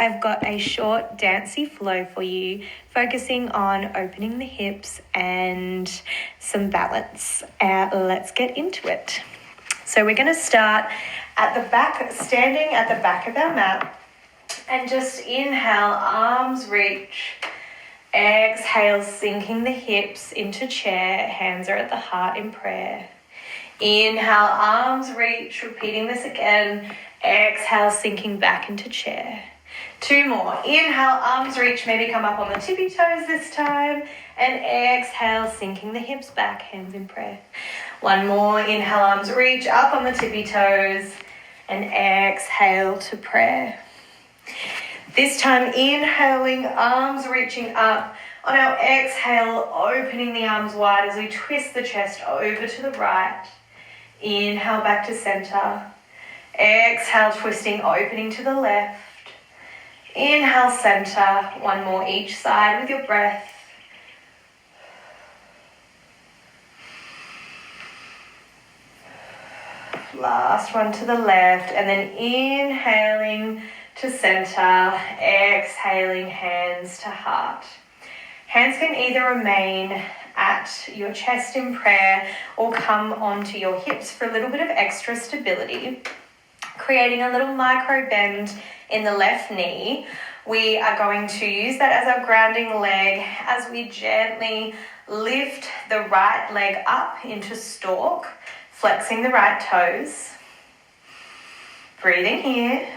I've got a short dancey flow for you, focusing on opening the hips and some balance. Let's get into it. So we're going to start at the back, standing at the back of our mat, and just inhale, arms reach. Exhale, sinking the hips into chair, hands are at the heart in prayer. Inhale, arms reach, repeating this again. Exhale, sinking back into chair. 2 more. Inhale, arms reach, maybe come up on the tippy toes this time. And exhale, sinking the hips back, hands in prayer. 1 more. Inhale, arms reach, up on the tippy toes. And exhale to prayer. This time, inhaling, arms reaching up. On our exhale, opening the arms wide as we twist the chest over to the right. Inhale, back to center. Exhale, twisting, opening to the left. Inhale, center. 1 more each side with your breath. Last one to the left, and then inhaling to center, exhaling, hands to heart. Hands can either remain at your chest in prayer or come onto your hips for a little bit of extra stability, creating a little micro bend in the left knee. We are going to use that as our grounding leg as we gently lift the right leg up into stalk, flexing the right toes. Breathing here.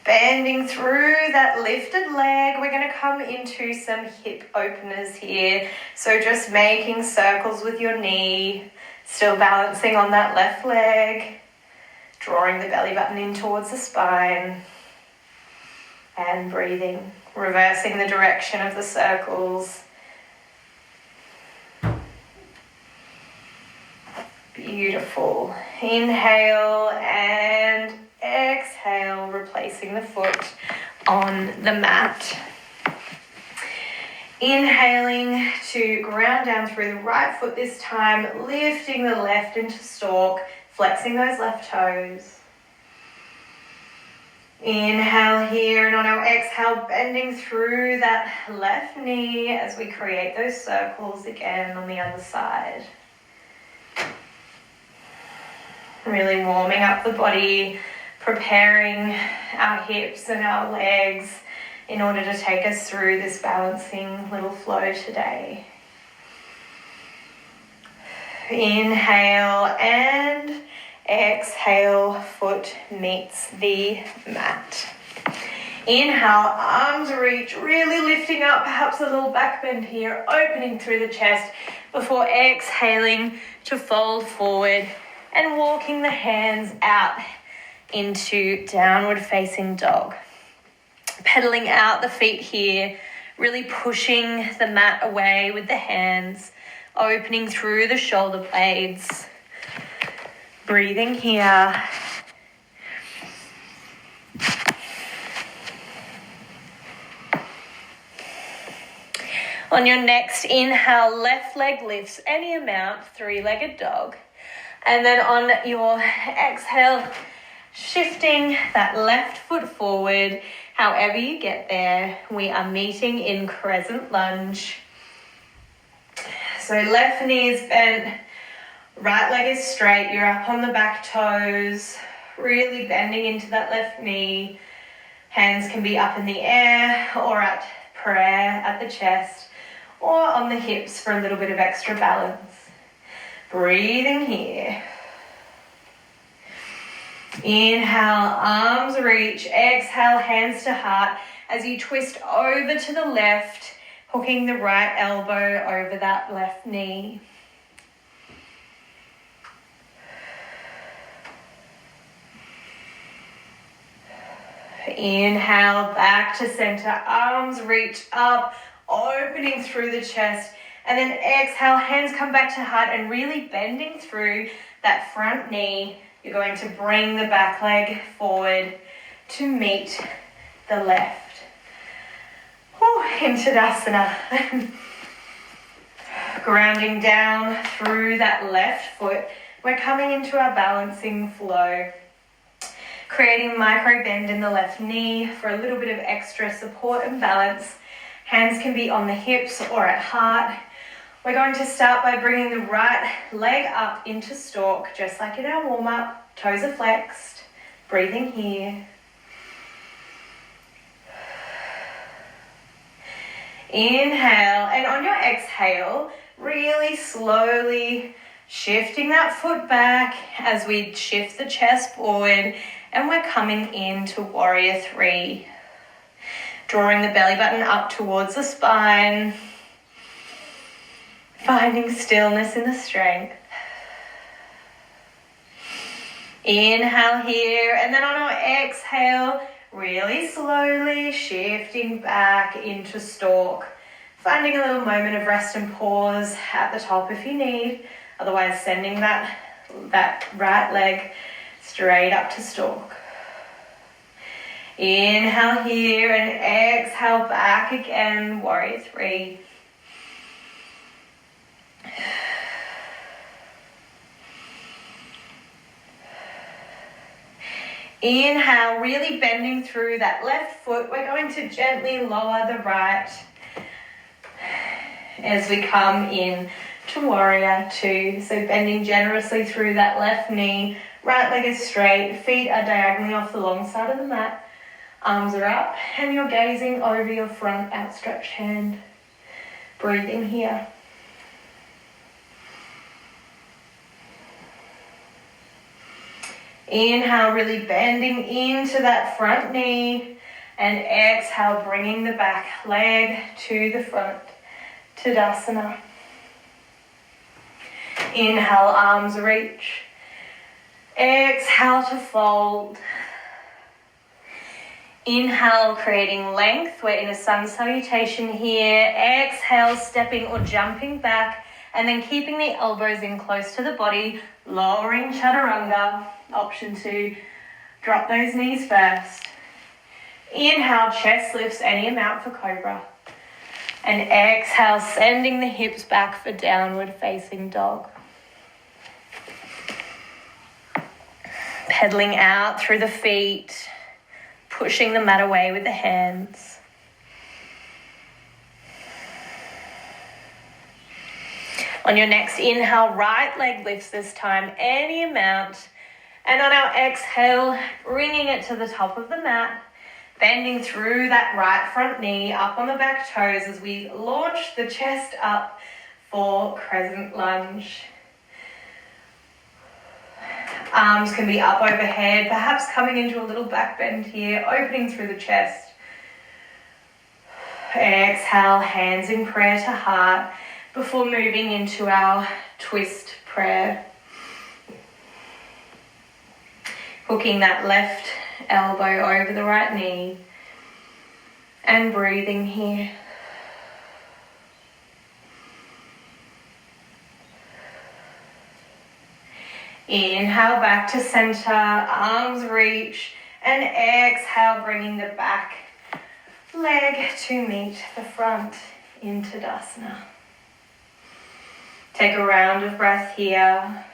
Bending through that lifted leg, we're going to come into some hip openers here. So just making circles with your knee, still balancing on that left leg, drawing the belly button in towards the spine, and breathing, reversing the direction of the circles. Beautiful. Inhale and exhale, replacing the foot on the mat. Inhaling to ground down through the right foot this time, lifting the left into stalk, flexing those left toes. Inhale here, and on our exhale, bending through that left knee as we create those circles again on the other side. Really warming up the body, preparing our hips and our legs in order to take us through this balancing little flow today. Inhale and exhale, foot meets the mat. Inhale, arms reach, really lifting up, perhaps a little back bend here, opening through the chest before exhaling to fold forward and walking the hands out into downward facing dog. Pedaling out the feet here, really pushing the mat away with the hands, opening through the shoulder blades. Breathing here. On your next inhale, left leg lifts any amount, 3-legged dog. And then on your exhale, shifting that left foot forward. However you get there, we are meeting in crescent lunge. So left knee is bent, right leg is straight. You're up on the back toes, really bending into that left knee. Hands can be up in the air or at prayer at the chest or on the hips for a little bit of extra balance. Breathing here. Inhale, arms reach. Exhale, hands to heart as you twist over to the left, hooking the right elbow over that left knee. Inhale, back to center, arms reach up, opening through the chest. And then exhale, hands come back to heart and really bending through that front knee. You're going to bring the back leg forward to meet the left. Into Tadasana. Grounding down through that left foot. We're coming into our balancing flow. creating micro bend in the left knee for a little bit of extra support and balance. Hands can be on the hips or at heart. We're going to start by bringing the right leg up into stalk, just like in our warm-up. Toes are flexed. Breathing here. Inhale, and on your exhale, really slowly shifting that foot back as we shift the chest forward, and we're coming into warrior three. Drawing the belly button up towards the spine, finding stillness in the strength. Inhale here, and then on our exhale, really slowly shifting back into stalk. Finding a little moment of rest and pause at the top if you need. Otherwise, sending that right leg straight up to stalk. Inhale here and exhale back again, warrior three. Inhale, really bending through that left foot. We're going to gently lower the right as we come in to warrior two. So bending generously through that left knee. Right leg is straight. Feet are diagonally off the long side of the mat. Arms are up and you're gazing over your front outstretched hand. Breathing here. Inhale, really bending into that front knee, and exhale, bringing the back leg to the front, Tadasana. Inhale, arms reach. Exhale to fold. Inhale, creating length. We're in a sun salutation here. Exhale, stepping or jumping back, and then keeping the elbows in close to the body, lowering chaturanga. Option two, drop those knees first. Inhale, chest lifts any amount for cobra. And exhale, sending the hips back for downward facing dog. Pedaling out through the feet, pushing the mat away with the hands. On your next inhale, right leg lifts this time, any amount. And on our exhale, bringing it to the top of the mat, bending through that right front knee, up on the back toes as we launch the chest up for crescent lunge. Arms can be up overhead, perhaps coming into a little back bend here, opening through the chest. Exhale, hands in prayer to heart before moving into our twist prayer. Hooking that left elbow over the right knee and breathing here. Inhale back to center, arms reach, and exhale, bringing the back leg to meet the front in Tadasana. Take a round of breath here.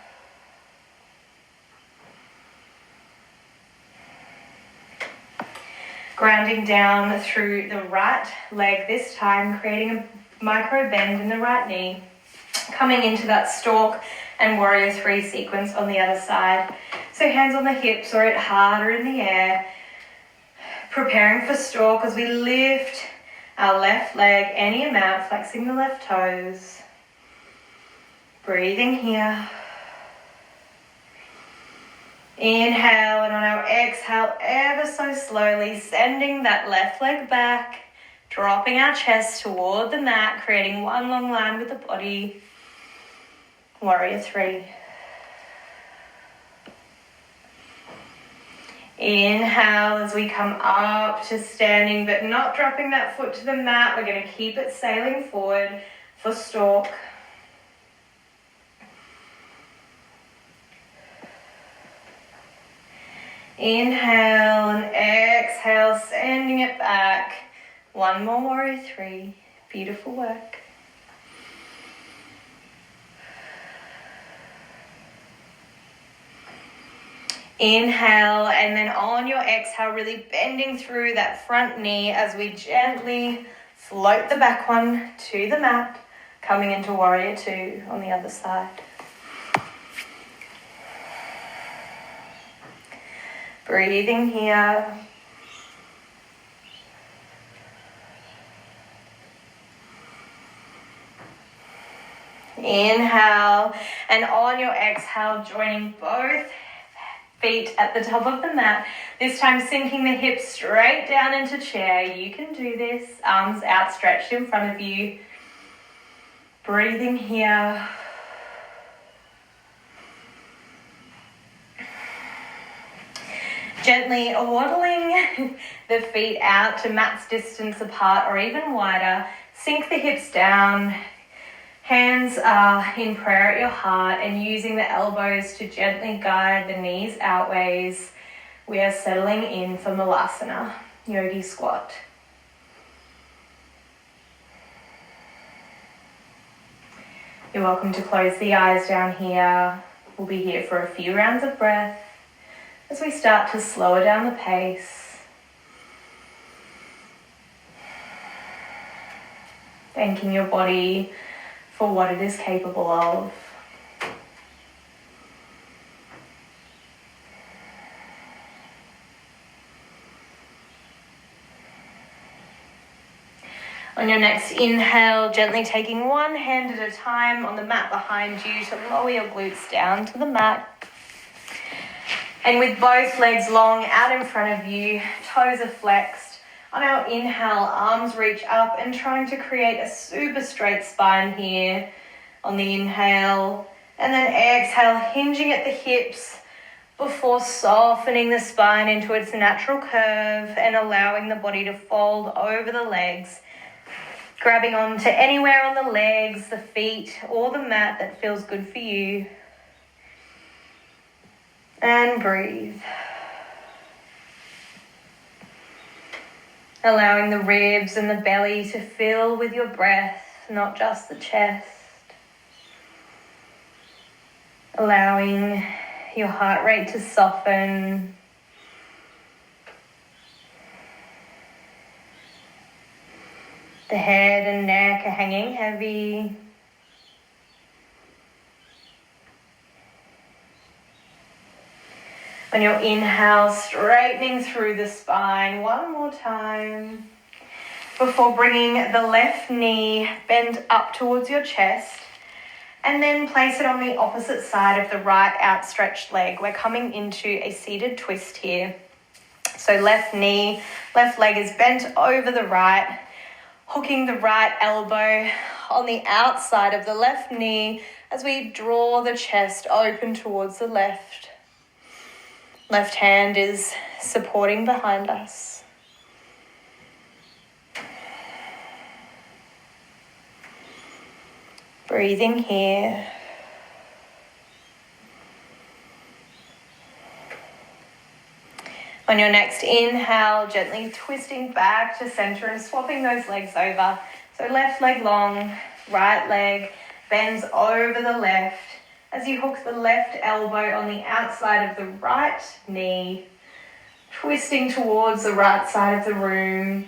Grounding down through the right leg this time, creating a micro bend in the right knee. Coming into that stalk and warrior three sequence on the other side. So hands on the hips or at heart or in the air. Preparing for stalk as we lift our left leg any amount, flexing the left toes. Breathing here. Inhale, and on our exhale, ever so slowly, sending that left leg back, dropping our chest toward the mat, creating one long line with the body. Warrior three. Inhale as we come up to standing, but not dropping that foot to the mat. We're going to keep it sailing forward for stalk. Inhale and exhale, sending it back. One more warrior three. Beautiful work. Inhale, and then on your exhale, really bending through that front knee as we gently float the back one to the mat, coming into warrior two on the other side. Breathing here. Inhale, and on your exhale, joining both feet at the top of the mat. This time sinking the hips straight down into chair. You can do this. Arms outstretched in front of you. Breathing here. Gently waddling the feet out to mat's distance apart or even wider. Sink the hips down. Hands are in prayer at your heart, and using the elbows to gently guide the knees outways. We are settling in for Malasana, yogi squat. You're welcome to close the eyes down here. We'll be here for a few rounds of breath as we start to slower down the pace. Thanking your body for what it is capable of. On your next inhale, gently taking one hand at a time on the mat behind you to lower your glutes down to the mat. And with both legs long out in front of you, toes are flexed. On our inhale, arms reach up and trying to create a super straight spine here on the inhale. And then exhale, hinging at the hips before softening the spine into its natural curve and allowing the body to fold over the legs. Grabbing onto anywhere on the legs, the feet, or the mat that feels good for you. And breathe. Allowing the ribs and the belly to fill with your breath, not just the chest. Allowing your heart rate to soften. The head and neck are hanging heavy. On your inhale, straightening through the spine one more time before bringing the left knee bent up towards your chest, and then place it on the opposite side of the right outstretched leg. We're coming into a seated twist here. So left leg is bent over the right, hooking the right elbow on the outside of the left knee as we draw the chest open towards the left. Left hand is supporting behind us. Breathing here. On your next inhale, gently twisting back to center and swapping those legs over. So left leg long, right leg bends over the left as you hook the left elbow on the outside of the right knee, twisting towards the right side of the room.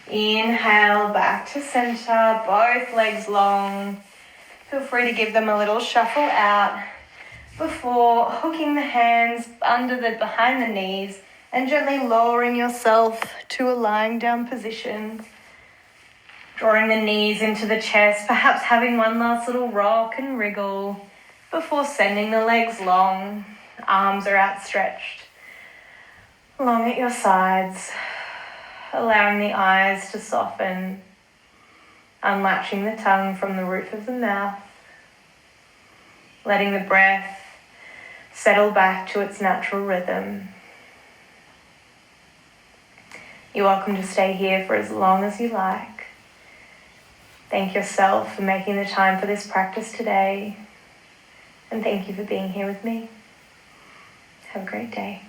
Inhale back to center, both legs long. Feel free to give them a little shuffle out before hooking the hands behind the knees and gently lowering yourself to a lying down position. Drawing the knees into the chest, perhaps having one last little rock and wriggle before sending the legs long. Arms are outstretched, long at your sides, allowing the eyes to soften. Unlatching the tongue from the roof of the mouth, letting the breath settle back to its natural rhythm. You're welcome to stay here for as long as you like. Thank yourself for making the time for this practice today, and thank you for being here with me. Have a great day.